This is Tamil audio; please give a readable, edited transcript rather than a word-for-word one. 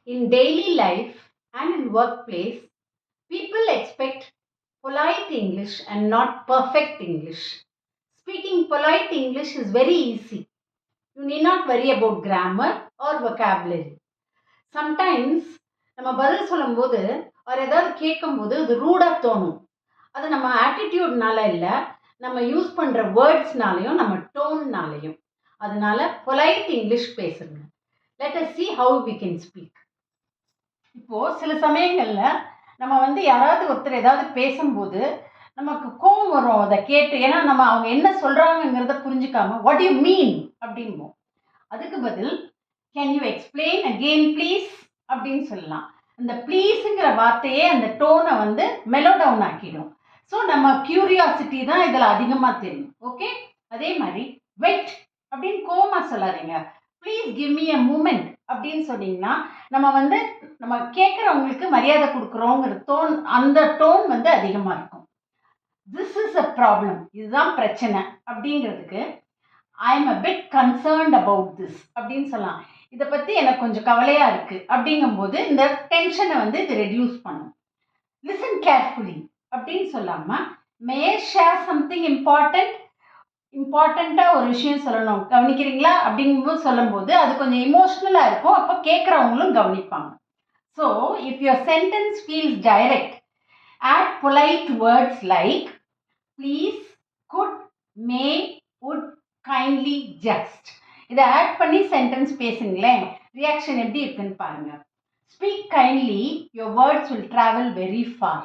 In daily life and in workplace, people expect polite English and not perfect English. Speaking polite English is very easy. You need not worry about grammar or vocabulary. Sometimes நம்ம பதில் சொல்லும்போது அவர் ஏதாவது கேட்கும்போது அது ரூடாக தோணும். அது நம்ம ஆட்டிடியூட்னால இல்லை, நம்ம யூஸ் பண்ணுற வேர்ட்ஸ்னாலையும் நம்ம டோன்னாலையும். அதனால பொலைட் இங்கிலீஷ் பேசுங்க. Let us see how we can speak. இப்போ சில சமயங்கள்ல நம்ம யாராவது ஒருத்தர் ஏதாவது பேசும்போது நமக்கு கோவம் வரும் அதை கேட்டு. ஏன்னா நம்ம அவங்க என்ன சொல்றாங்கங்கிறத புரிஞ்சுக்காம வாட் யூ மீன் அப்படின்போம். அதுக்கு பதில் can you explain again please அப்படின்னு சொல்லலாம். அந்த ப்ளீஸுங்கிற வார்த்தையே அந்த டோனை மெலோ டவுன் ஆக்கிடும். ஸோ நம்ம கியூரியாசிட்டி தான் இதில் அதிகமாக தெரியும். ஓகே, அதே மாதிரி வெயிட் அப்படின்னு கோவமா சொல்லாதீங்க. Please give me a moment அப்படின்னு சொன்னீங்கன்னா நம்ம நம்ம கேட்குறவங்களுக்கு மரியாதை கொடுக்குறோங்கிற அந்த டோன் அதிகமாக இருக்கும். திஸ் இஸ் அ ப்ராப்ளம், இதுதான் பிரச்சனை அப்படிங்கிறதுக்கு I am a bit concerned about this அப்படின்னு சொல்லலாம். இதை பற்றி எனக்கு கொஞ்சம் கவலையாக இருக்குது அப்படிங்கும்போது இந்த டென்ஷனை இது ரெடியூஸ் பண்ணும். லிசன் கேர்ஃபுல்லி அப்படின்னு சொல்லாமல் மே ஷேர் சம்திங் இம்பார்ட்டண்ட்டாக ஒரு விஷயம் சொல்லணும், கவனிக்கிறீங்களா அப்படிங்கும்போது சொல்லும்போது அது கொஞ்சம் இமோஷ்னலாக இருக்கும். அப்போ கேட்குறவங்களும் கவனிப்பாங்க. So if your sentence feels direct, add polite words like please, could, may, would, kindly, just. இதை ஆட் பண்ணி சென்டென்ஸ் பேசுங்களேன், ரியாக்ஷன் எப்படி இருக்குன்னு பாருங்க. Speak kindly, your words will travel very far.